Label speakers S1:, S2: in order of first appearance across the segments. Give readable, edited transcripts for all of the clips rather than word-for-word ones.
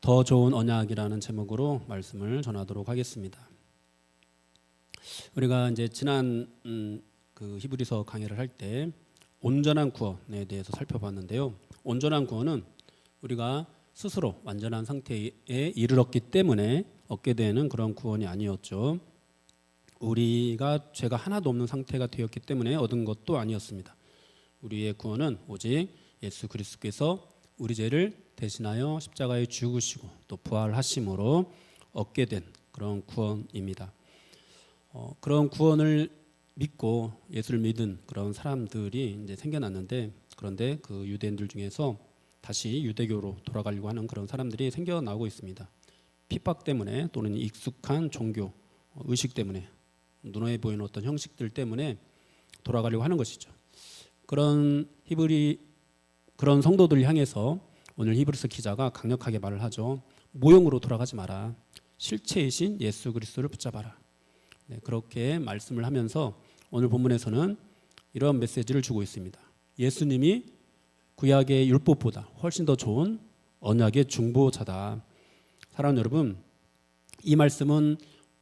S1: 더 좋은 언약이라는 제목으로 말씀을 전하도록 하겠습니다. 우리가 이제 지난 그 히브리서 강의를 할 때 온전한 구원에 대해서 살펴봤는데요. 온전한 구원은 우리가 스스로 완전한 상태에 이르렀기 때문에 얻게 되는 그런 구원이 아니었죠. 우리가 죄가 하나도 없는 상태가 되었기 때문에 얻은 것도 아니었습니다. 우리의 구원은 오직 예수 그리스도께서 우리 죄를 대신하여 십자가에 죽으시고 또 부활하심으로 얻게 된 그런 구원입니다. 그런 구원을 믿고 예수를 믿은 그런 사람들이 이제 생겨났는데, 그런데 그 유대인들 중에서 다시 유대교로 돌아가려고 하는 그런 사람들이 생겨나고 있습니다. 핍박 때문에 또는 익숙한 종교 의식 때문에, 눈에 보이는 어떤 형식들 때문에 돌아가려고 하는 것이죠. 그런 성도들 향해서 오늘 히브리서 기자가 강력하게 말을 하죠. 모형으로 돌아가지 마라. 실체이신 예수 그리스도를 붙잡아라. 네, 그렇게 말씀을 하면서 오늘 본문에서는 이런 메시지를 주고 있습니다. 예수님이 구약의 율법보다 훨씬 더 좋은 언약의 중보자다. 사랑하는 여러분, 이 말씀은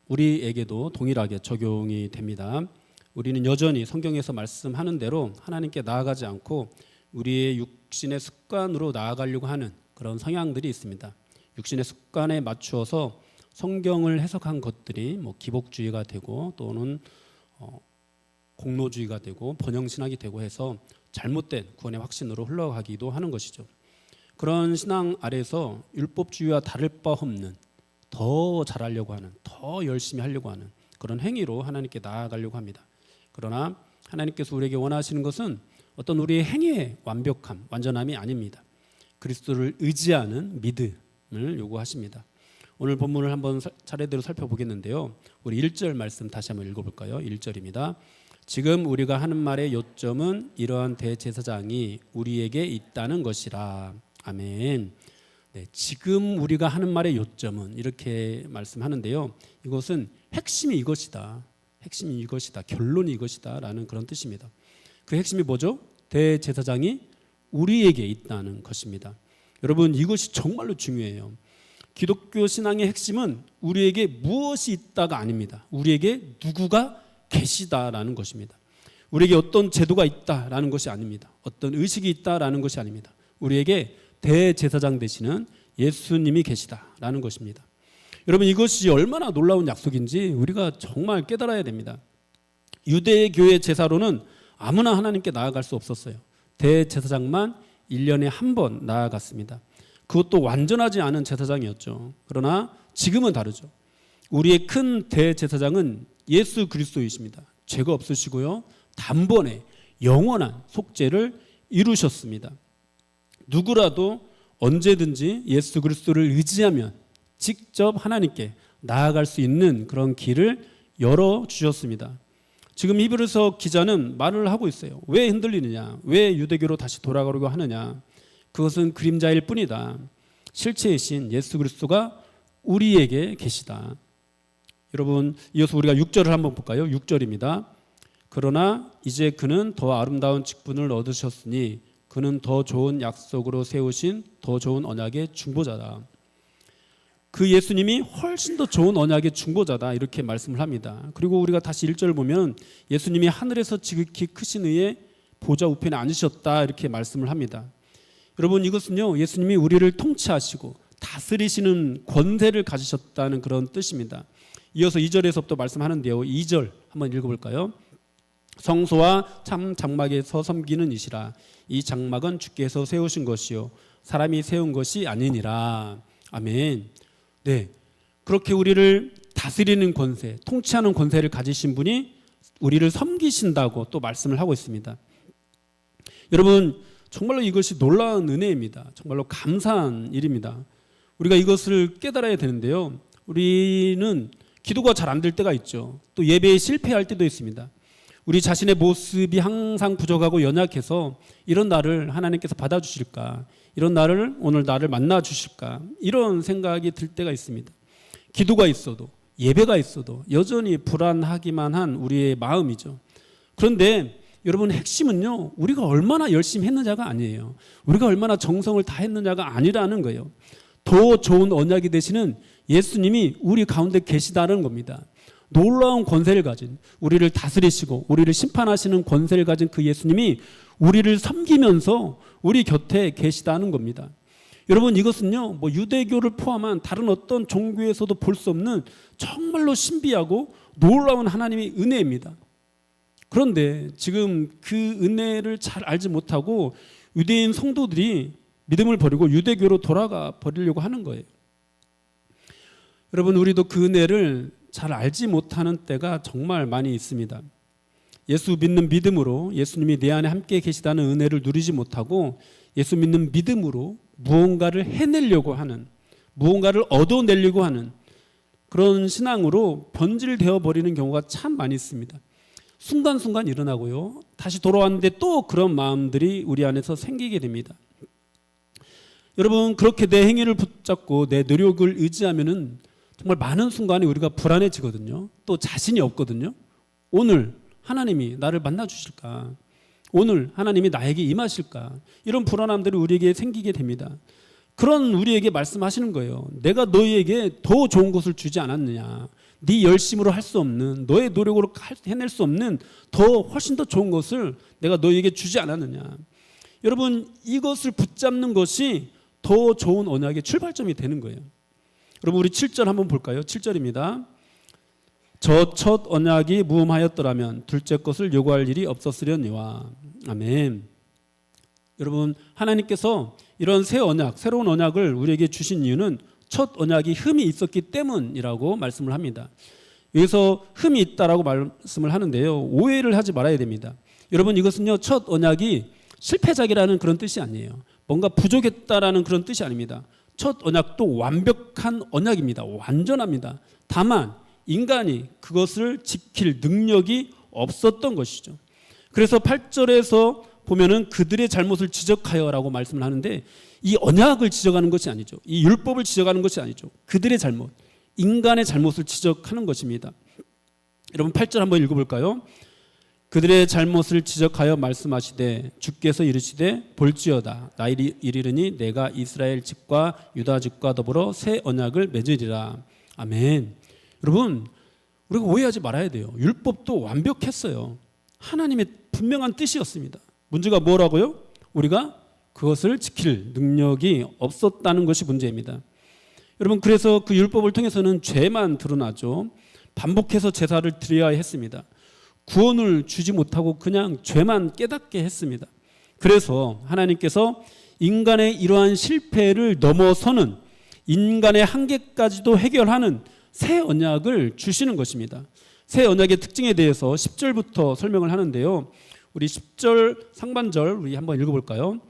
S1: 우리에게도 동일하게 적용이 됩니다. 우리는 여전히 성경에서 말씀하는 대로 하나님께 나아가지 않고 우리의 육신의 습관으로 나아가려고 하는 그런 성향들이 있습니다. 육신의 습관에 맞추어서 성경을 해석한 것들이 기복주의가 되고 또는 공로주의가 되고 번영신학이 되고 해서 잘못된 구원의 확신으로 흘러가기도 하는 것이죠. 그런 신앙 아래서 율법주의와 다를 바 없는 더 잘하려고 하는, 더 열심히 하려고 하는 그런 행위로 하나님께 나아가려고 합니다. 그러나 하나님께서 우리에게 원하시는 것은 어떤 우리의 행위의 완벽함, 완전함이 아닙니다. 그리스도를 의지하는 믿음을 요구하십니다. 오늘 본문을 한번 차례대로 살펴보겠는데요. 우리 1절 말씀 다시 한번 읽어볼까요? 1절입니다. 지금 우리가 하는 말의 요점은 이러한 대제사장이 우리에게 있다는 것이라. 아멘. 네, 지금 우리가 하는 말의 요점은 이렇게 말씀하는데요. 이것은 핵심이 이것이다. 핵심이 이것이다. 결론이 이것이다 라는 그런 뜻입니다. 그 핵심이 뭐죠? 대제사장이 우리에게 있다는 것입니다. 여러분, 이것이 정말로 중요해요. 기독교 신앙의 핵심은 우리에게 무엇이 있다가 아닙니다. 우리에게 누구가 계시다라는 것입니다. 우리에게 어떤 제도가 있다라는 것이 아닙니다. 어떤 의식이 있다라는 것이 아닙니다. 우리에게 대제사장 되시는 예수님이 계시다라는 것입니다. 여러분, 이것이 얼마나 놀라운 약속인지 우리가 정말 깨달아야 됩니다. 유대교의 제사로는 아무나 하나님께 나아갈 수 없었어요. 대제사장만 1년에 한 번 나아갔습니다. 그것도 완전하지 않은 제사장이었죠. 그러나 지금은 다르죠. 우리의 큰 대제사장은 예수 그리스도이십니다. 죄가 없으시고요, 단번에 영원한 속죄를 이루셨습니다. 누구라도 언제든지 예수 그리스도를 의지하면 직접 하나님께 나아갈 수 있는 그런 길을 열어주셨습니다. 지금 히브리서 기자는 말을 하고 있어요. 왜 흔들리느냐? 왜 유대교로 다시 돌아가려고 하느냐? 그것은 그림자일 뿐이다. 실체이신 예수 그리스도가 우리에게 계시다. 여러분, 이어서 우리가 6절을 한번 볼까요? 6절입니다. 그러나 이제 그는 더 아름다운 직분을 얻으셨으니 그는 더 좋은 약속으로 세우신 더 좋은 언약의 중보자다. 그 예수님이 훨씬 더 좋은 언약의 중보자다, 이렇게 말씀을 합니다. 그리고 우리가 다시 1절을 보면 예수님이 하늘에서 지극히 크신 이의 보좌 우편에 앉으셨다, 이렇게 말씀을 합니다. 여러분, 이것은요, 예수님이 우리를 통치하시고 다스리시는 권세를 가지셨다는 그런 뜻입니다. 이어서 2절에서부터 말씀하는데요. 2절 한번 읽어볼까요? 성소와 참 장막에서 섬기는 이시라. 이 장막은 주께서 세우신 것이요 사람이 세운 것이 아니니라. 아멘. 네, 그렇게 우리를 다스리는 권세, 통치하는 권세를 가지신 분이 우리를 섬기신다고 또 말씀을 하고 있습니다. 여러분, 정말로 이것이 놀라운 은혜입니다. 정말로 감사한 일입니다. 우리가 이것을 깨달아야 되는데요. 우리는 기도가 잘 안 될 때가 있죠. 또 예배에 실패할 때도 있습니다. 우리 자신의 모습이 항상 부족하고 연약해서 이런 나를 하나님께서 받아주실까, 이런 나를 오늘 나를 만나 주실까, 이런 생각이 들 때가 있습니다. 기도가 있어도 예배가 있어도 여전히 불안하기만 한 우리의 마음이죠. 그런데 여러분, 핵심은요, 우리가 얼마나 열심히 했느냐가 아니에요. 우리가 얼마나 정성을 다했느냐가 아니라는 거예요. 더 좋은 언약이 되시는 예수님이 우리 가운데 계시다는 겁니다. 놀라운 권세를 가진, 우리를 다스리시고 우리를 심판하시는 권세를 가진 그 예수님이 우리를 섬기면서 우리 곁에 계시다는 겁니다. 여러분, 이것은요, 뭐 유대교를 포함한 다른 어떤 종교에서도 볼 수 없는 정말로 신비하고 놀라운 하나님의 은혜입니다. 그런데 지금 그 은혜를 잘 알지 못하고 유대인 성도들이 믿음을 버리고 유대교로 돌아가 버리려고 하는 거예요. 여러분, 우리도 그 은혜를 잘 알지 못하는 때가 정말 많이 있습니다. 예수 믿는 믿음으로 예수님이 내 안에 함께 계시다는 은혜를 누리지 못하고 예수 믿는 믿음으로 무언가를 해내려고 하는, 무언가를 얻어내려고 하는 그런 신앙으로 변질되어 버리는 경우가 참 많이 있습니다. 순간순간 일어나고요, 다시 돌아왔는데 또 그런 마음들이 우리 안에서 생기게 됩니다. 여러분, 그렇게 내 행위를 붙잡고 내 노력을 의지하면은 정말 많은 순간에 우리가 불안해지거든요. 또 자신이 없거든요. 오늘 하나님이 나를 만나 주실까? 오늘 하나님이 나에게 임하실까? 이런 불안함들이 우리에게 생기게 됩니다. 그런 우리에게 말씀하시는 거예요. 내가 너희에게 더 좋은 것을 주지 않았느냐? 네 열심으로 할 수 없는, 너의 노력으로 해낼 수 없는 더 훨씬 더 좋은 것을 내가 너희에게 주지 않았느냐? 여러분, 이것을 붙잡는 것이 더 좋은 언약의 출발점이 되는 거예요. 여러분, 우리 7절 한번 볼까요? 7절입니다. 저 첫 언약이 무음하였더라면 둘째 것을 요구할 일이 없었으려니와. 아멘. 여러분, 하나님께서 이런 새 언약, 새로운 언약을 우리에게 주신 이유는 첫 언약이 흠이 있었기 때문이라고 말씀을 합니다. 여기서 흠이 있다라고 말씀을 하는데요, 오해를 하지 말아야 됩니다. 여러분, 이것은요, 첫 언약이 실패작이라는 그런 뜻이 아니에요. 뭔가 부족했다라는 그런 뜻이 아닙니다. 첫 언약도 완벽한 언약입니다. 완전합니다. 다만 인간이 그것을 지킬 능력이 없었던 것이죠. 그래서 8절에서 보면은 그들의 잘못을 지적하여라고 말씀을 하는데, 이 언약을 지적하는 것이 아니죠. 이 율법을 지적하는 것이 아니죠. 그들의 잘못, 인간의 잘못을 지적하는 것입니다. 여러분, 8절 한번 읽어볼까요? 그들의 잘못을 지적하여 말씀하시되 주께서 이르시되 볼지어다 나 이르리니 내가 이스라엘 집과 유다 집과 더불어 새 언약을 맺으리라. 아멘. 여러분, 우리가 오해하지 말아야 돼요. 율법도 완벽했어요. 하나님의 분명한 뜻이었습니다. 문제가 뭐라고요? 우리가 그것을 지킬 능력이 없었다는 것이 문제입니다. 여러분, 그래서 그 율법을 통해서는 죄만 드러나죠. 반복해서 제사를 드려야 했습니다. 구원을 주지 못하고 그냥 죄만 깨닫게 했습니다. 그래서 하나님께서 인간의 이러한 실패를 넘어서는, 인간의 한계까지도 해결하는 새 언약을 주시는 것입니다. 새 언약의 특징에 대해서 10절부터 설명을 하는데요, 우리 10절 상반절 우리 한번 읽어볼까요?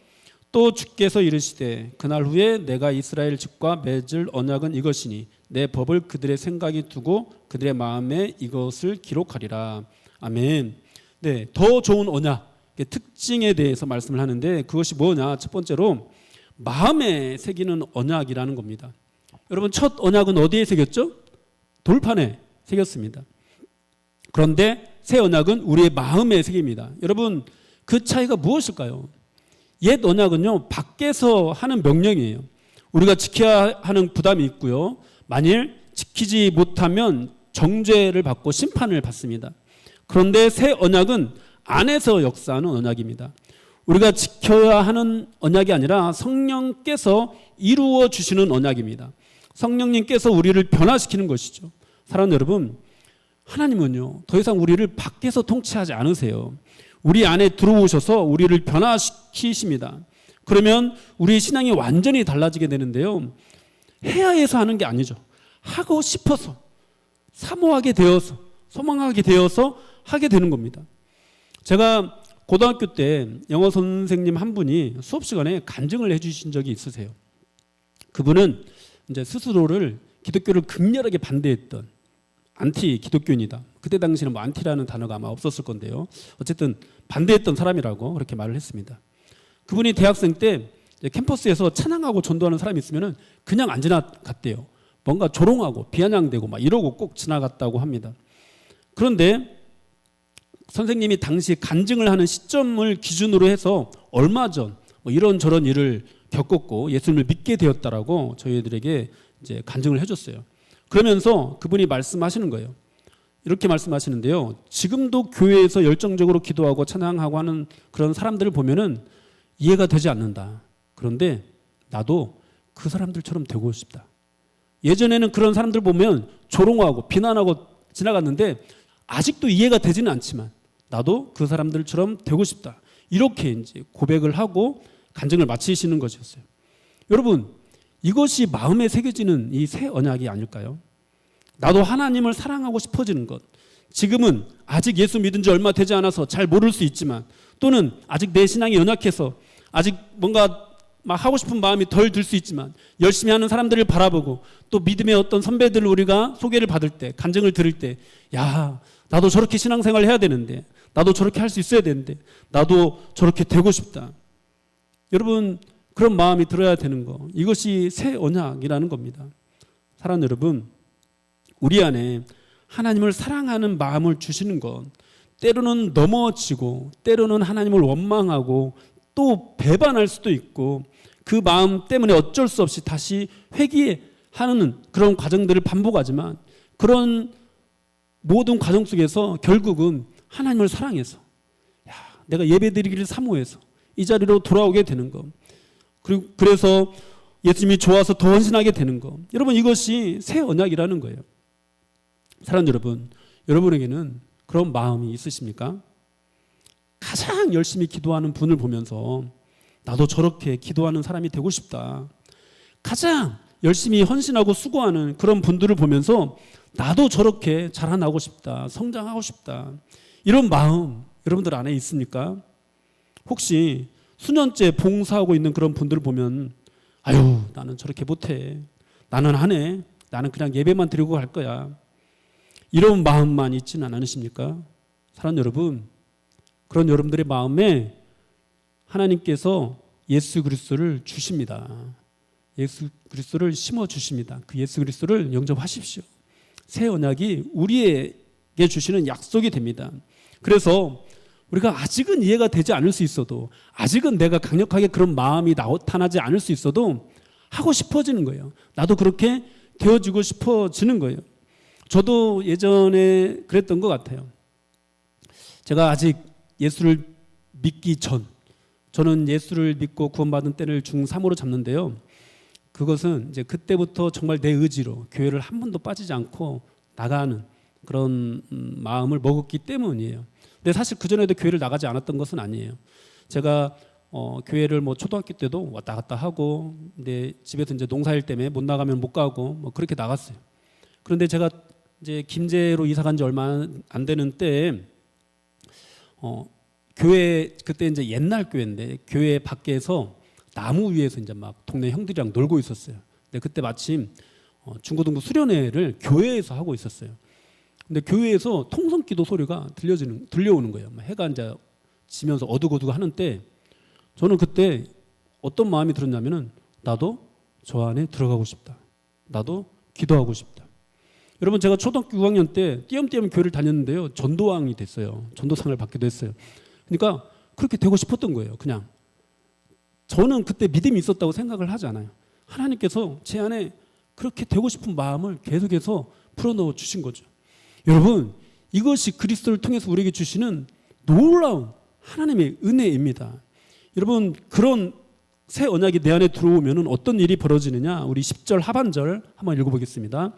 S1: 또 주께서 이르시되 그날 후에 내가 이스라엘 집과 맺을 언약은 이것이니 내 법을 그들의 생각에 두고 그들의 마음에 이것을 기록하리라. 아멘. 네, 더 좋은 언약의 특징에 대해서 말씀을 하는데, 그것이 뭐냐? 첫 번째로 마음에 새기는 언약이라는 겁니다. 여러분, 첫 언약은 어디에 새겼죠? 돌판에 새겼습니다. 그런데 새 언약은 우리의 마음에 새깁니다. 여러분, 그 차이가 무엇일까요? 옛 언약은요, 밖에서 하는 명령이에요. 우리가 지켜야 하는 부담이 있고요, 만일 지키지 못하면 정죄를 받고 심판을 받습니다. 그런데 새 언약은 안에서 역사하는 언약입니다. 우리가 지켜야 하는 언약이 아니라 성령께서 이루어 주시는 언약입니다. 성령님께서 우리를 변화시키는 것이죠. 사랑하는 여러분, 하나님은요, 더 이상 우리를 밖에서 통치하지 않으세요. 우리 안에 들어오셔서 우리를 변화시키십니다. 그러면 우리의 신앙이 완전히 달라지게 되는데요, 해야 해서 하는 게 아니죠. 하고 싶어서, 사모하게 되어서, 소망하게 되어서 하게 되는 겁니다. 제가 고등학교 때 영어 선생님 한 분이 수업 시간에 간증을 해주신 적이 있으세요. 그분은 이제 스스로를, 기독교를 극렬하게 반대했던 안티 기독교인이다. 그때 당시에는 뭐 안티라는 단어가 아마 없었을 건데요, 어쨌든 반대했던 사람이라고 그렇게 말을 했습니다. 그분이 대학생 때 캠퍼스에서 찬양하고 전도하는 사람이 있으면 그냥 안 지나갔대요. 뭔가 조롱하고 비아냥대고 막 이러고 꼭 지나갔다고 합니다. 그런데 선생님이 당시 간증을 하는 시점을 기준으로 해서 얼마 전 뭐 이런저런 일을 겪었고 예수님을 믿게 되었다라고 저희들에게 이제 간증을 해줬어요. 그러면서 그분이 말씀하시는 거예요. 이렇게 말씀하시는데요. 지금도 교회에서 열정적으로 기도하고 찬양하고 하는 그런 사람들을 보면은 이해가 되지 않는다. 그런데 나도 그 사람들처럼 되고 싶다. 예전에는 그런 사람들 보면 조롱하고 비난하고 지나갔는데 아직도 이해가 되지는 않지만 나도 그 사람들처럼 되고 싶다. 이렇게 이제 고백을 하고 간증을 마치시는 것이었어요. 여러분, 이것이 마음에 새겨지는 이 새 언약이 아닐까요? 나도 하나님을 사랑하고 싶어지는 것. 지금은 아직 예수 믿은 지 얼마 되지 않아서 잘 모를 수 있지만 또는 아직 내 신앙이 연약해서 아직 뭔가 막 하고 싶은 마음이 덜 들 수 있지만 열심히 하는 사람들을 바라보고 또 믿음의 어떤 선배들을 우리가 소개를 받을 때 간증을 들을 때 야, 나도 저렇게 신앙생활을 해야 되는데 나도 저렇게 할 수 있어야 되는데 나도 저렇게 되고 싶다. 여러분, 그런 마음이 들어야 되는 거. 이것이 새 언약이라는 겁니다. 사랑하는 여러분, 우리 안에 하나님을 사랑하는 마음을 주시는 건 때로는 넘어지고 때로는 하나님을 원망하고 또 배반할 수도 있고 그 마음 때문에 어쩔 수 없이 다시 회개하는 그런 과정들을 반복하지만 그런 모든 과정 속에서 결국은 하나님을 사랑해서 내가 예배드리기를 사모해서 이 자리로 돌아오게 되는 거. 그리고 그래서 예수님이 좋아서 더 헌신하게 되는 거. 여러분, 이것이 새 언약이라는 거예요. 사랑하는 여러분, 여러분에게는 그런 마음이 있으십니까? 가장 열심히 기도하는 분을 보면서 나도 저렇게 기도하는 사람이 되고 싶다. 가장 열심히 헌신하고 수고하는 그런 분들을 보면서 나도 저렇게 자라나고 싶다. 성장하고 싶다. 이런 마음 여러분들 안에 있습니까? 혹시 수년째 봉사하고 있는 그런 분들을 보면 아유, 나는 저렇게 못해. 나는 안 해. 나는 그냥 예배만 드리고 갈 거야. 이런 마음만 있지는 않으십니까? 사랑하는 여러분, 그런 여러분들의 마음에 하나님께서 예수 그리스도를 주십니다. 예수 그리스도를 심어 주십니다. 그 예수 그리스도를 영접하십시오. 새 언약이 우리에게 주시는 약속이 됩니다. 그래서 우리가 아직은 이해가 되지 않을 수 있어도 아직은 내가 강력하게 그런 마음이 나타나지 않을 수 있어도 하고 싶어지는 거예요. 나도 그렇게 되어지고 싶어지는 거예요. 저도 예전에 그랬던 것 같아요. 제가 아직 예수를 믿기 전, 저는 예수를 믿고 구원받은 때를 중3으로 잡는데요. 그것은 이제 그때부터 정말 내 의지로 교회를 한 번도 빠지지 않고 나가는 그런 마음을 먹었기 때문이에요. 근데 사실 그전에도 교회를 나가지 않았던 것은 아니에요. 제가 교회를 뭐 초등학교 때도 왔다 갔다 하고, 근데 집에서 이제 농사일 때문에 못 나가면 못 가고 뭐 그렇게 나갔어요. 그런데 제가 이제 김제로 이사 간 지 얼마 안 되는 때에 교회, 그때 이제 옛날 교회인데 교회 밖에서 나무 위에서 이제 막 동네 형들이랑 놀고 있었어요. 근데 그때 마침 중고등부 수련회를 교회에서 하고 있었어요. 근데 교회에서 통성기도 소리가 들려오는 거예요. 해가 이제 지면서 어둑어둑 하는 때 저는 그때 어떤 마음이 들었냐면은 나도 저 안에 들어가고 싶다. 나도 기도하고 싶다. 여러분, 제가 초등학교 6학년 때 띄엄띄엄 교회를 다녔는데요. 전도왕이 됐어요. 전도상을 받기도 했어요. 그러니까 그렇게 되고 싶었던 거예요. 그냥 저는 그때 믿음이 있었다고 생각을 하지 않아요. 하나님께서 제 안에 그렇게 되고 싶은 마음을 계속해서 풀어넣어 주신 거죠. 여러분, 이것이 그리스도를 통해서 우리에게 주시는 놀라운 하나님의 은혜입니다. 여러분, 그런 새 언약이 내 안에 들어오면 어떤 일이 벌어지느냐? 우리 10절 하반절 한번 읽어보겠습니다.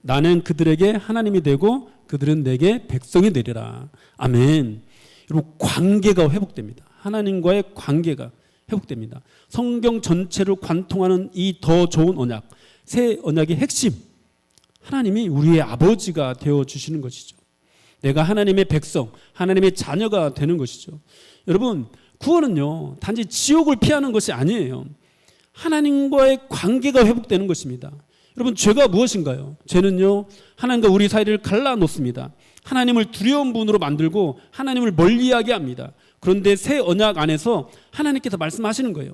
S1: 나는 그들에게 하나님이 되고 그들은 내게 백성이 되리라. 아멘. 여러분, 관계가 회복됩니다. 하나님과의 관계가 회복됩니다. 성경 전체를 관통하는 이 더 좋은 언약, 새 언약의 핵심, 하나님이 우리의 아버지가 되어주시는 것이죠. 내가 하나님의 백성, 하나님의 자녀가 되는 것이죠. 여러분, 구원은요 단지 지옥을 피하는 것이 아니에요. 하나님과의 관계가 회복되는 것입니다. 여러분, 죄가 무엇인가요? 죄는요 하나님과 우리 사이를 갈라놓습니다. 하나님을 두려운 분으로 만들고 하나님을 멀리하게 합니다. 그런데 새 언약 안에서 하나님께서 말씀하시는 거예요.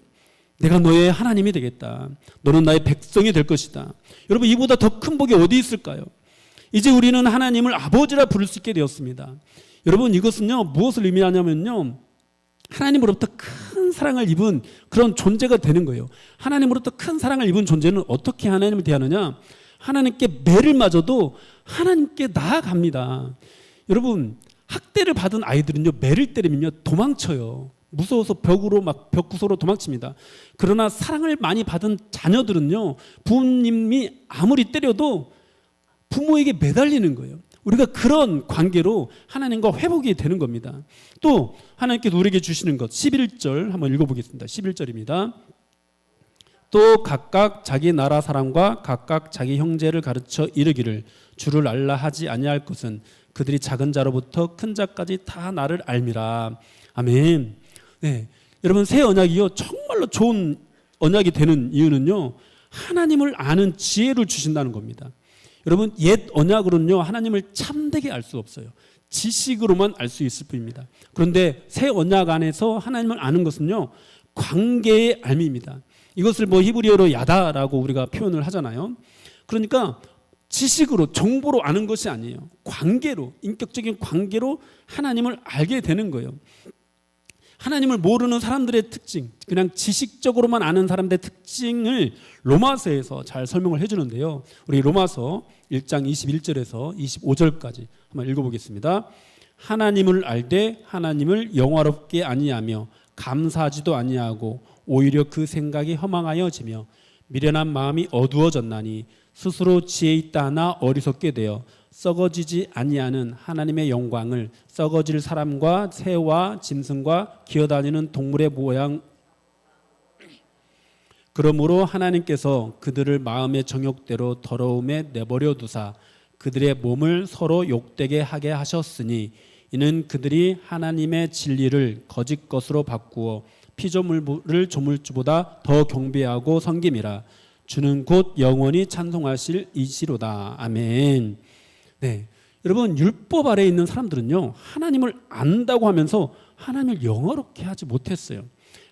S1: 내가 너의 하나님이 되겠다. 너는 나의 백성이 될 것이다. 여러분, 이보다 더 큰 복이 어디 있을까요? 이제 우리는 하나님을 아버지라 부를 수 있게 되었습니다. 여러분, 이것은요 무엇을 의미하냐면요, 하나님으로부터 큰 사랑을 입은 그런 존재가 되는 거예요. 하나님으로부터 큰 사랑을 입은 존재는 어떻게 하나님을 대하느냐? 하나님께 매를 맞아도 하나님께 나아갑니다. 여러분, 학대를 받은 아이들은요, 매를 때리면요 도망쳐요. 무서워서 벽 구석으로 도망칩니다. 그러나 사랑을 많이 받은 자녀들은요, 부모님이 아무리 때려도 부모에게 매달리는 거예요. 우리가 그런 관계로 하나님과 회복이 되는 겁니다. 또 하나님께서 우리에게 주시는 것 11절 한번 읽어보겠습니다. 11절입니다. 또 각각 자기 나라 사람과 각각 자기 형제를 가르쳐 이르기를 주를 알라 하지 아니할 것은 그들이 작은 자로부터 큰 자까지 다 나를 알미라. 아멘. 네, 여러분, 새 언약이요 정말로 좋은 언약이 되는 이유는요, 하나님을 아는 지혜를 주신다는 겁니다. 여러분, 옛 언약으로는요 하나님을 참되게 알 수 없어요. 지식으로만 알 수 있을 뿐입니다. 그런데 새 언약 안에서 하나님을 아는 것은요 관계의 알미입니다. 이것을 뭐 히브리어로 야다라고 우리가 표현을 하잖아요. 그러니까 지식으로, 정보로 아는 것이 아니에요. 관계로, 인격적인 관계로 하나님을 알게 되는 거예요. 하나님을 모르는 사람들의 특징, 그냥 지식적으로만 아는 사람들의 특징을 로마서에서 잘 설명을 해주는데요. 우리 로마서 1장 21절에서 25절까지 한번 읽어보겠습니다. 하나님을 알되 하나님을 영화롭게 아니하며 감사하지도 아니하고 오히려 그 생각이 허망하여지며 미련한 마음이 어두워졌나니 스스로 지혜 있다 하나 어리석게 되어 썩어지지 아니하는 하나님의 영광을 썩어질 사람과 새와 짐승과 기어다니는 동물의 모양, 그러므로 하나님께서 그들을 마음의 정욕대로 더러움에 내버려 두사 그들의 몸을 서로 욕되게 하게 하셨으니 이는 그들이 하나님의 진리를 거짓 것으로 바꾸어 피조물을 조물주보다 더 경배하고 섬김이라. 주는 곧 영원히 찬송하실 이시로다. 아멘. 네, 여러분, 율법 아래에 있는 사람들은요 하나님을 안다고 하면서 하나님을 영화롭게 하지 못했어요.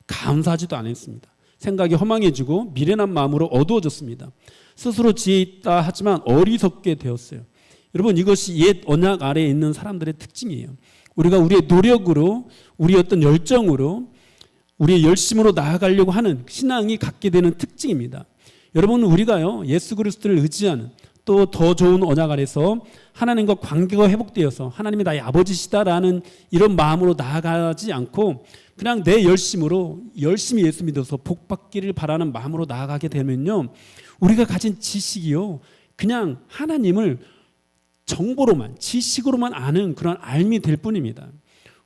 S1: 감사하지도 않았습니다. 생각이 허망해지고 미련한 마음으로 어두워졌습니다. 스스로 지혜 있다 하지만 어리석게 되었어요. 여러분, 이것이 옛 언약 아래에 있는 사람들의 특징이에요. 우리가 우리의 노력으로, 우리의 어떤 열정으로, 우리의 열심으로 나아가려고 하는 신앙이 갖게 되는 특징입니다. 여러분, 우리가요 예수 그리스도를 의지하는, 또 더 좋은 언약 아래서 하나님과 관계가 회복되어서 하나님이 나의 아버지시다라는 이런 마음으로 나아가지 않고 그냥 내 열심으로 열심히 예수 믿어서 복 받기를 바라는 마음으로 나아가게 되면요, 우리가 가진 지식이요 그냥 하나님을 정보로만, 지식으로만 아는 그런 알미 될 뿐입니다.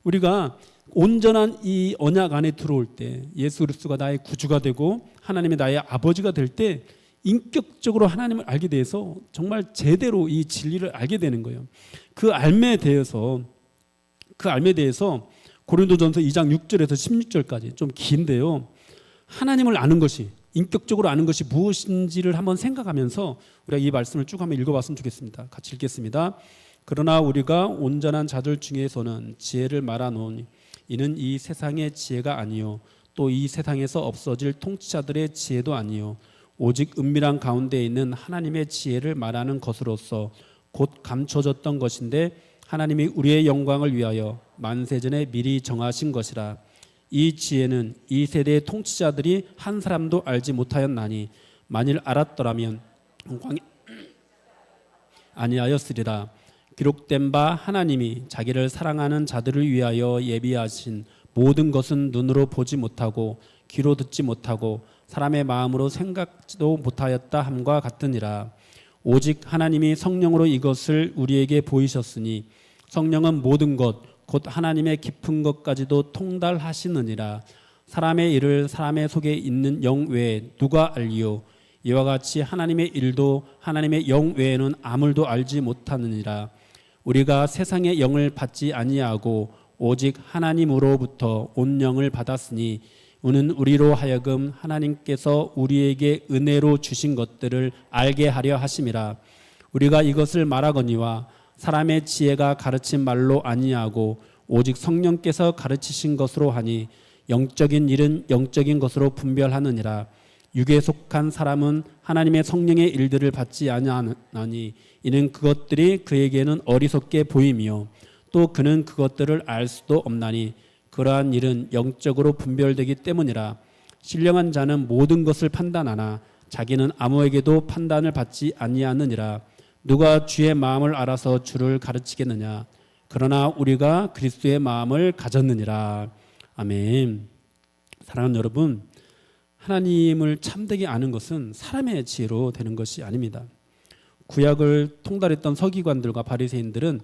S1: 우리가 온전한 이 언약 안에 들어올 때, 예수 그리스도가 나의 구주가 되고 하나님이 나의 아버지가 될 때 인격적으로 하나님을 알게 돼서 정말 제대로 이 진리를 알게 되는 거예요. 그 알매에 대해서 고린도전서 2장 6절에서 16절까지 좀 긴데요, 하나님을 아는 것이, 인격적으로 아는 것이 무엇인지를 한번 생각하면서 우리가 이 말씀을 쭉 한번 읽어봤으면 좋겠습니다. 같이 읽겠습니다. 그러나 우리가 온전한 자들 중에서는 지혜를 말하노니 이는 이 세상의 지혜가 아니요 또 이 세상에서 없어질 통치자들의 지혜도 아니요 오직 은밀한 가운데 있는 하나님의 지혜를 말하는 것으로서 곧 감춰졌던 것인데 하나님이 우리의 영광을 위하여 만세전에 미리 정하신 것이라. 이 지혜는 이 세대의 통치자들이 한 사람도 알지 못하였나니 만일 알았더라면 영광이 아니하였으리라. 기록된 바 하나님이 자기를 사랑하는 자들을 위하여 예비하신 모든 것은 눈으로 보지 못하고 귀로 듣지 못하고 사람의 마음으로 생각지도 못하였다 함과 같으니라. 오직 하나님이 성령으로 이것을 우리에게 보이셨으니 성령은 모든 것 곧 하나님의 깊은 것까지도 통달하시느니라. 사람의 일을 사람의 속에 있는 영 외에 누가 알리요? 이와 같이 하나님의 일도 하나님의 영 외에는 아무도 알지 못하느니라. 우리가 세상의 영을 받지 아니하고 오직 하나님으로부터 온 영을 받았으니 이는 우리로 하여금 하나님께서 우리에게 은혜로 주신 것들을 알게 하려 하심이라. 우리가 이것을 말하거니와 사람의 지혜가 가르친 말로 아니하고 오직 성령께서 가르치신 것으로 하니 영적인 일은 영적인 것으로 분별하느니라. 육에 속한 사람은 하나님의 성령의 일들을 받지 아니하나니 이는 그것들이 그에게는 어리석게 보임이요 또 그는 그것들을 알 수도 없나니 그러한 일은 영적으로 분별되기 때문이라. 신령한 자는 모든 것을 판단하나 자기는 아무에게도 판단을 받지 아니하느니라. 누가 주의 마음을 알아서 주를 가르치겠느냐. 그러나 우리가 그리스도의 마음을 가졌느니라. 아멘. 사랑하는 여러분, 하나님을 참되게 아는 것은 사람의 지혜로 되는 것이 아닙니다. 구약을 통달했던 서기관들과 바리새인들은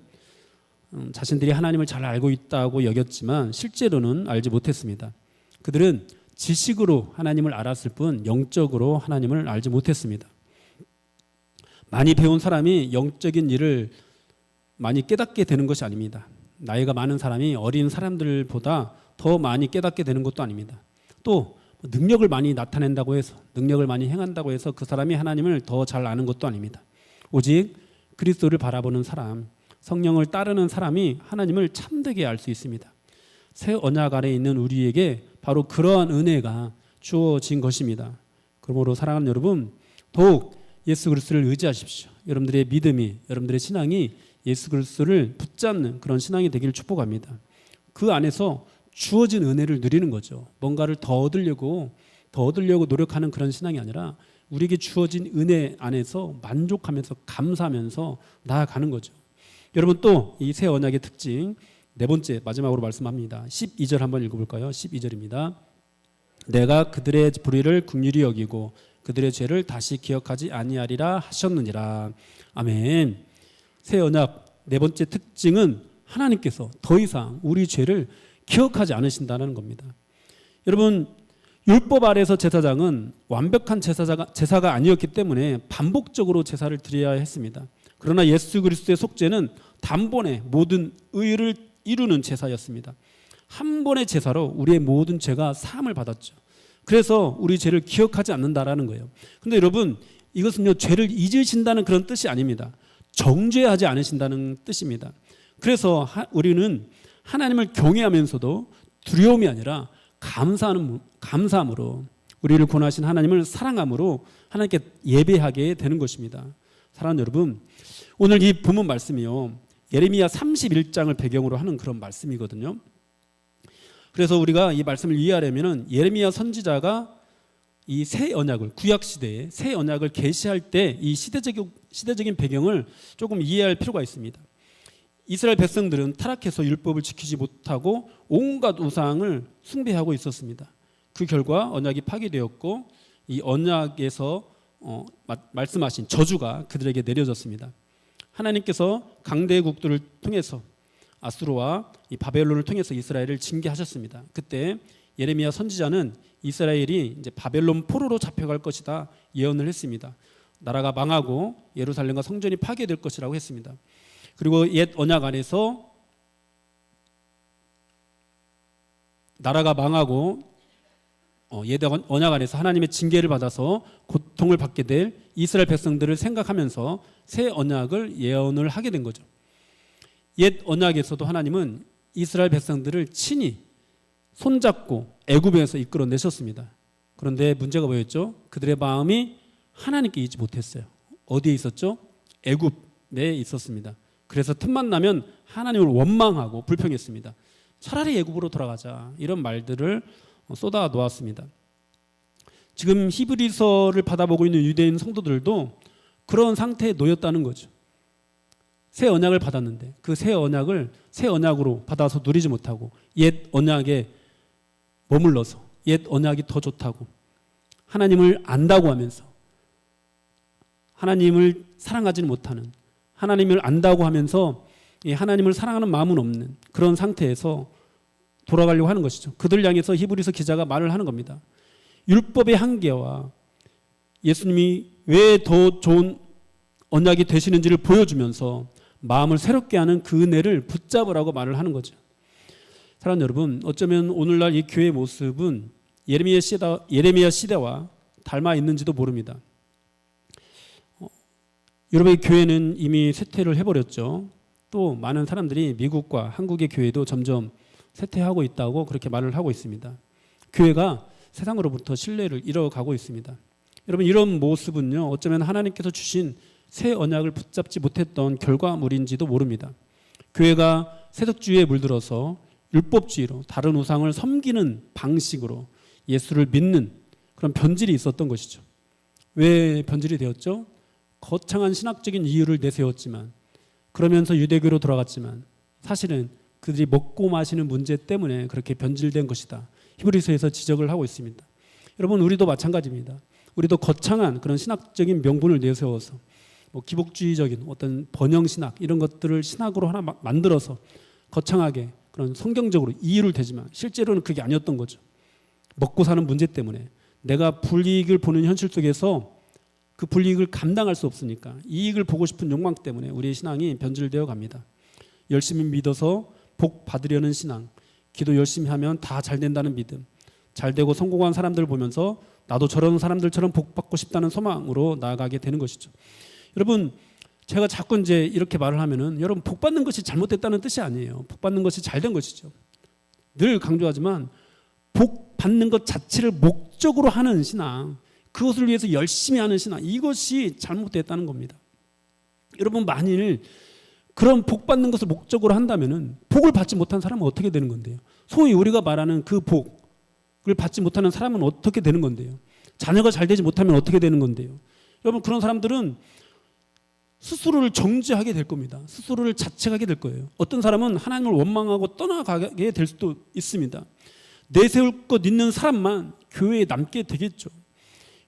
S1: 자신들이 하나님을 잘 알고 있다고 여겼지만 실제로는 알지 못했습니다. 그들은 지식으로 하나님을 알았을 뿐 영적으로 하나님을 알지 못했습니다. 많이 배운 사람이 영적인 일을 많이 깨닫게 되는 것이 아닙니다. 나이가 많은 사람이 어린 사람들보다 더 많이 깨닫게 되는 것도 아닙니다. 또 능력을 많이 나타낸다고 해서, 능력을 많이 행한다고 해서 그 사람이 하나님을 더 잘 아는 것도 아닙니다. 오직 그리스도를 바라보는 사람, 성령을 따르는 사람이 하나님을 참되게 알 수 있습니다. 새 언약 아래 있는 우리에게 바로 그러한 은혜가 주어진 것입니다. 그러므로 사랑하는 여러분, 더욱 예수 그리스도를 의지하십시오. 여러분들의 믿음이, 여러분들의 신앙이 예수 그리스도를 붙잡는 그런 신앙이 되기를 축복합니다. 그 안에서 주어진 은혜를 누리는 거죠. 뭔가를 더 얻으려고 노력하는 그런 신앙이 아니라 우리에게 주어진 은혜 안에서 만족하면서 감사하면서 나아가는 거죠. 여러분, 또 이 새 언약의 특징 네 번째, 마지막으로 말씀합니다. 12절 한번 읽어볼까요? 12절입니다. 내가 그들의 불의를 긍휼히 여기고 그들의 죄를 다시 기억하지 아니하리라 하셨느니라. 아멘. 새 언약 네 번째 특징은 하나님께서 더 이상 우리 죄를 기억하지 않으신다는 겁니다. 여러분, 율법 아래서 제사장은 완벽한 제사가 아니었기 때문에 반복적으로 제사를 드려야 했습니다. 그러나 예수 그리스도의 속죄는 단번에 모든 의를 이루는 제사였습니다. 한 번의 제사로 우리의 모든 죄가 사함을 받았죠. 그래서 우리 죄를 기억하지 않는다라는 거예요. 근데 여러분, 이것은요, 죄를 잊으신다는 그런 뜻이 아닙니다. 정죄하지 않으신다는 뜻입니다. 그래서 우리는 하나님을 경외하면서도 두려움이 아니라 감사함으로 우리를 구원하신 하나님을 사랑함으로 하나님께 예배하게 되는 것입니다. 사랑하는 여러분, 오늘 이 본문 말씀이요, 예레미야 31장을 배경으로 하는 그런 말씀이거든요. 그래서 우리가 이 말씀을 이해하려면 예레미야 선지자가 이 새 언약을, 구약 시대에 새 언약을 계시할 때 이 시대적인 배경을 조금 이해할 필요가 있습니다. 이스라엘 백성들은 타락해서 율법을 지키지 못하고 온갖 우상을 숭배하고 있었습니다. 그 결과 언약이 파괴되었고 이 언약에서 말씀하신 저주가 그들에게 내려졌습니다. 하나님께서 강대국들을 통해서 아수르와 이 바벨론을 통해서 이스라엘을 징계하셨습니다. 그때 예레미야 선지자는 이스라엘이 이제 바벨론 포로로 잡혀갈 것이다 예언을 했습니다. 나라가 망하고 예루살렘과 성전이 파괴될 것이라고 했습니다. 그리고 옛 언약 안에서 나라가 망하고 옛 언약 안에서 하나님의 징계를 받아서 고통을 받게 될 이스라엘 백성들을 생각하면서 새 언약을 예언을 하게 된 거죠. 옛 언약에서도 하나님은 이스라엘 백성들을 친히 손잡고 애굽에서 이끌어내셨습니다. 그런데 문제가 뭐였죠? 그들의 마음이 하나님께 있지 못했어요. 어디에 있었죠? 애굽에 있었습니다. 그래서 틈만 나면 하나님을 원망하고 불평했습니다. 차라리 애굽으로 돌아가자, 이런 말들을 쏟아 놓았습니다. 지금 히브리서를 받아보고 있는 유대인 성도들도 그런 상태에 놓였다는 거죠. 새 언약을 받았는데 그 새 언약을 새 언약으로 받아서 누리지 못하고 옛 언약에 머물러서 옛 언약이 더 좋다고 하나님을 안다고 하면서 하나님을 사랑하지는 못하는, 하나님을 안다고 하면서 하나님을 사랑하는 마음은 없는 그런 상태에서 돌아가려고 하는 것이죠. 그들 향해서 히브리서 기자가 말을 하는 겁니다. 율법의 한계와 예수님이 왜 더 좋은 언약이 되시는지를 보여주면서 마음을 새롭게 하는 그 은혜를 붙잡으라고 말을 하는 거죠. 사랑하는 여러분, 어쩌면 오늘날 이 교회의 모습은 예레미야 시대와 닮아 있는지도 모릅니다. 여러분의 교회는 이미 쇠퇴를 해버렸죠. 또 많은 사람들이 미국과 한국의 교회도 점점 쇠퇴하고 있다고 그렇게 말을 하고 있습니다. 교회가 세상으로부터 신뢰를 잃어가고 있습니다. 여러분, 이런 모습은요, 어쩌면 하나님께서 주신 새 언약을 붙잡지 못했던 결과물인지도 모릅니다. 교회가 세속주의에 물들어서 율법주의로 다른 우상을 섬기는 방식으로 예수를 믿는 그런 변질이 있었던 것이죠. 왜 변질이 되었죠? 거창한 신학적인 이유를 내세웠지만 그러면서 유대교로 돌아갔지만 사실은 그들이 먹고 마시는 문제 때문에 그렇게 변질된 것이다. 히브리서에서 지적을 하고 있습니다. 여러분 우리도 마찬가지입니다. 우리도 거창한 그런 신학적인 명분을 내세워서 기복주의적인 어떤 번영신학 이런 것들을 신학으로 하나 만들어서 거창하게 그런 성경적으로 이유를 대지만 실제로는 그게 아니었던 거죠. 먹고 사는 문제 때문에 내가 불이익을 보는 현실 속에서 그 불이익을 감당할 수 없으니까 이익을 보고 싶은 욕망 때문에 우리의 신앙이 변질되어 갑니다. 열심히 믿어서 복 받으려는 신앙, 기도 열심히 하면 다 잘 된다는 믿음, 잘 되고 성공한 사람들을 보면서 나도 저런 사람들처럼 복 받고 싶다는 소망으로 나아가게 되는 것이죠. 여러분 제가 자꾸 이제 이렇게 말을 하면은 여러분 복 받는 것이 잘못됐다는 뜻이 아니에요. 복 받는 것이 잘된 것이죠. 늘 강조하지만 복 받는 것 자체를 목적으로 하는 신앙, 그것을 위해서 열심히 하는 신앙, 이것이 잘못됐다는 겁니다. 여러분 만일 그런 복 받는 것을 목적으로 한다면은 복을 받지 못한 사람은 어떻게 되는 건데요? 소위 우리가 말하는 그 복을 받지 못하는 사람은 어떻게 되는 건데요? 자녀가 잘 되지 못하면 어떻게 되는 건데요? 여러분 그런 사람들은 스스로를 정죄하게 될 겁니다. 스스로를 자책하게 될 거예요. 어떤 사람은 하나님을 원망하고 떠나가게 될 수도 있습니다. 내세울 것 있는 사람만 교회에 남게 되겠죠.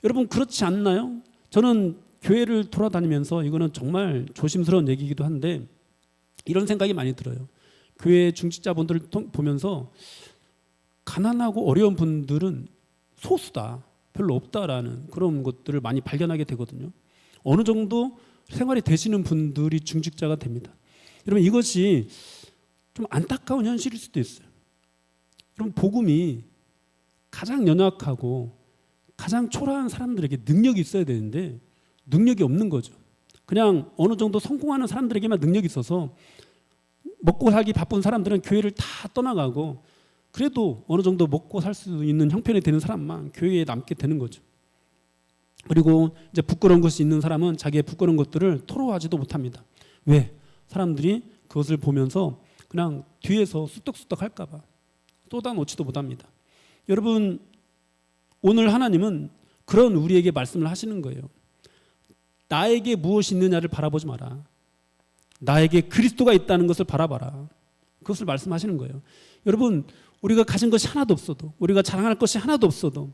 S1: 여러분 그렇지 않나요? 저는 교회를 돌아다니면서 이거는 정말 조심스러운 얘기이기도 한데 이런 생각이 많이 들어요. 교회 중직자분들을 보면서 가난하고 어려운 분들은 소수다, 별로 없다라는 그런 것들을 많이 발견하게 되거든요. 어느 정도 생활이 되시는 분들이 중직자가 됩니다. 여러분 이것이 좀 안타까운 현실일 수도 있어요. 여러분 복음이 가장 연약하고 가장 초라한 사람들에게 능력이 있어야 되는데 능력이 없는 거죠. 그냥 어느 정도 성공하는 사람들에게만 능력이 있어서 먹고 살기 바쁜 사람들은 교회를 다 떠나가고 그래도 어느 정도 먹고 살 수 있는 형편이 되는 사람만 교회에 남게 되는 거죠. 그리고 이제 부끄러운 것이 있는 사람은 자기의 부끄러운 것들을 토로하지도 못합니다. 왜? 사람들이 그것을 보면서 그냥 뒤에서 쑥덕쑥덕 할까 봐 쏟아놓지도 못합니다. 여러분 오늘 하나님은 그런 우리에게 말씀을 하시는 거예요. 나에게 무엇이 있느냐를 바라보지 마라. 나에게 그리스도가 있다는 것을 바라봐라. 그것을 말씀하시는 거예요. 여러분 우리가 가진 것이 하나도 없어도, 우리가 자랑할 것이 하나도 없어도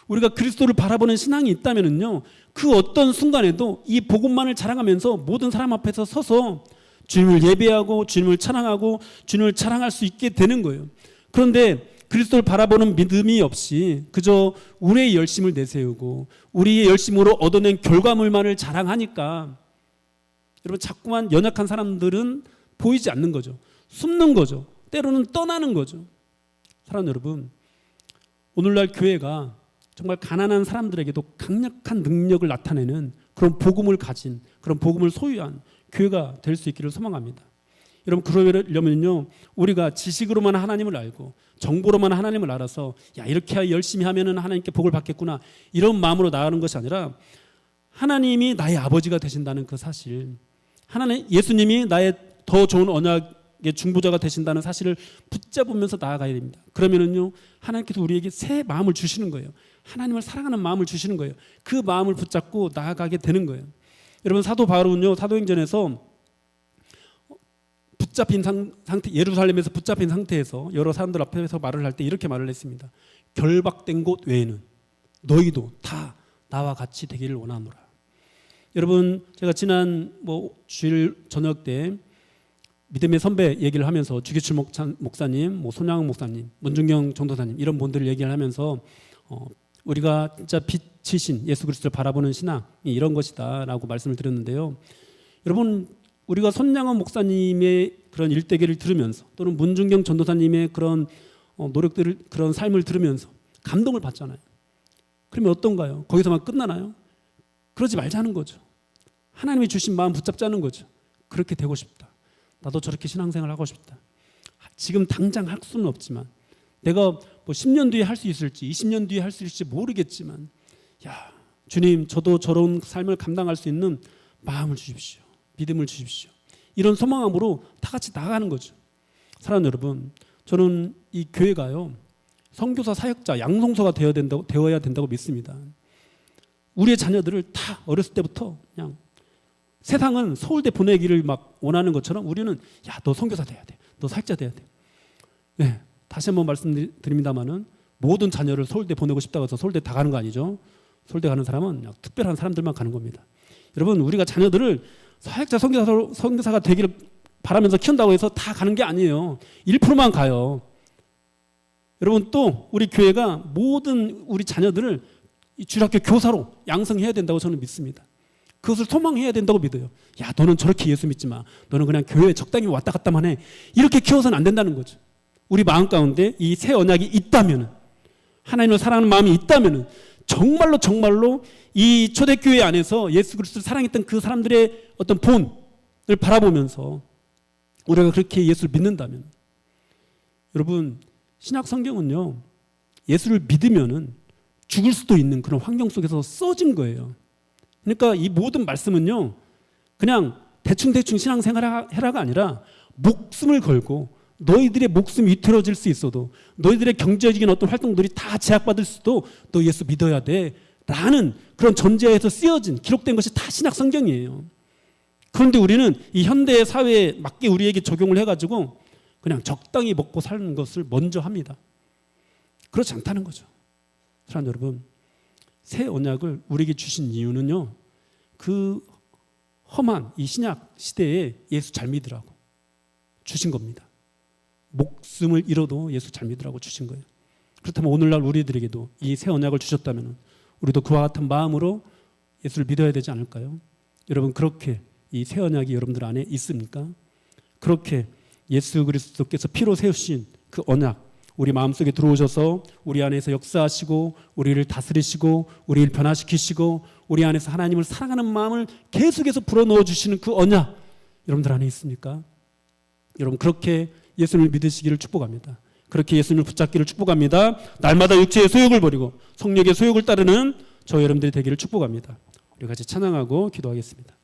S1: 우리가 그리스도를 바라보는 신앙이 있다면은요, 그 어떤 순간에도 이 복음만을 자랑하면서 모든 사람 앞에서 서서 주님을 예배하고 주님을 찬양하고 주님을 자랑할 수 있게 되는 거예요. 그런데 그리스도를 바라보는 믿음이 없이 그저 우리의 열심을 내세우고 우리의 열심으로 얻어낸 결과물만을 자랑하니까 여러분 자꾸만 연약한 사람들은 보이지 않는 거죠. 숨는 거죠. 때로는 떠나는 거죠. 사랑하는 여러분, 오늘날 교회가 정말 가난한 사람들에게도 강력한 능력을 나타내는 그런 복음을 가진, 그런 복음을 소유한 교회가 될 수 있기를 소망합니다. 여러분 그러려면요, 우리가 지식으로만 하나님을 알고 정보로만 하나님을 알아서 야 이렇게 열심히 하면은 하나님께 복을 받겠구나 이런 마음으로 나아가는 것이 아니라 하나님이 나의 아버지가 되신다는 그 사실, 하나님 예수님이 나의 더 좋은 언약의 중보자가 되신다는 사실을 붙잡으면서 나아가야 됩니다. 그러면은요 하나님께서 우리에게 새 마음을 주시는 거예요. 하나님을 사랑하는 마음을 주시는 거예요. 그 마음을 붙잡고 나아가게 되는 거예요. 여러분 사도 바울은요 사도행전에서 붙잡힌 상태, 예루살렘에서 붙잡힌 상태에서 여러 사람들 앞에서 말을 할 때 이렇게 말을 했습니다. 결박된 곳 외에는 너희도 다 나와 같이 되기를 원하노라. 여러분 제가 지난 주일 저녁 때 믿음의 선배 얘기를 하면서 주기철 목사님, 손양은 목사님, 문중경 전도사님 이런 분들을 얘기를 하면서 우리가 진짜 빛이신 예수 그리스도를 바라보는 신앙이 이런 것이다라고 말씀을 드렸는데요. 여러분 우리가 손양은 목사님의 그런 일대기를 들으면서 또는 문중경 전도사님의 그런 노력들을, 그런 삶을 들으면서 감동을 받잖아요. 그러면 어떤가요? 거기서만 끝나나요? 그러지 말자는 거죠. 하나님이 주신 마음 붙잡자는 거죠. 그렇게 되고 싶다. 나도 저렇게 신앙생활 하고 싶다. 지금 당장 할 수는 없지만 내가 10년 뒤에 할 수 있을지 20년 뒤에 할 수 있을지 모르겠지만 야 주님 저도 저런 삶을 감당할 수 있는 마음을 주십시오. 믿음을 주십시오. 이런 소망함으로 다 같이 나가는 거죠. 사랑하는 여러분, 저는 이 교회가요, 선교사, 사역자, 양성소가 되어야 된다고 믿습니다. 우리의 자녀들을 다 어렸을 때부터 그냥 세상은 서울대 보내기를 막 원하는 것처럼 우리는 야, 너 선교사 돼야 돼. 너 사역자 돼야 돼. 네, 다시 한번 말씀드립니다만은 모든 자녀를 서울대 보내고 싶다고 해서 서울대 다 가는 거 아니죠. 서울대 가는 사람은 그냥 특별한 사람들만 가는 겁니다. 여러분, 우리가 자녀들을 사역자, 선교사가 되기를 바라면서 키운다고 해서 다 가는 게 아니에요. 1%만 가요. 여러분, 또 우리 교회가 모든 우리 자녀들을 주일학교 교사로 양성해야 된다고 저는 믿습니다. 그것을 소망해야 된다고 믿어요. 야, 너는 저렇게 예수 믿지 마. 너는 그냥 교회에 적당히 왔다 갔다만 해. 이렇게 키워서는 안 된다는 거죠. 우리 마음 가운데 이 새 언약이 있다면, 하나님을 사랑하는 마음이 있다면 정말로 이 초대교회 안에서 예수 그리스도를 사랑했던 그 사람들의 어떤 본을 바라보면서 우리가 그렇게 예수를 믿는다면, 여러분, 신약 성경은요, 예수를 믿으면은 죽을 수도 있는 그런 환경 속에서 써진 거예요. 그러니까 이 모든 말씀은요, 그냥 대충 신앙생활 해라가 아니라 목숨을 걸고 너희들의 목숨이 위태로워질 수 있어도, 너희들의 경제적인 어떤 활동들이 다 제약받을 수도 너 예수 믿어야 돼 라는 그런 전제에서 쓰여진, 기록된 것이 다 신약 성경이에요. 그런데 우리는 이 현대 사회에 맞게 우리에게 적용을 해가지고 그냥 적당히 먹고 사는 것을 먼저 합니다. 그렇지 않다는 거죠. 사랑하는 여러분, 새 언약을 우리에게 주신 이유는요, 그 험한 이 신약 시대에 예수 잘 믿으라고 주신 겁니다. 목숨을 잃어도 예수 잘 믿으라고 주신 거예요. 그렇다면 오늘날 우리들에게도 이 새 언약을 주셨다면 우리도 그와 같은 마음으로 예수를 믿어야 되지 않을까요? 여러분, 그렇게 이 새 언약이 여러분들 안에 있습니까? 그렇게 예수 그리스도께서 피로 세우신 그 언약, 우리 마음속에 들어오셔서 우리 안에서 역사하시고 우리를 다스리시고 우리를 변화시키시고 우리 안에서 하나님을 사랑하는 마음을 계속해서 불어넣어 주시는 그 언약, 여러분들 안에 있습니까? 여러분, 그렇게 예수님을 믿으시기를 축복합니다. 그렇게 예수님을 붙잡기를 축복합니다. 날마다 육체의 소욕을 버리고 성령의 소욕을 따르는 저 여러분들이 되기를 축복합니다. 우리 같이 찬양하고 기도하겠습니다.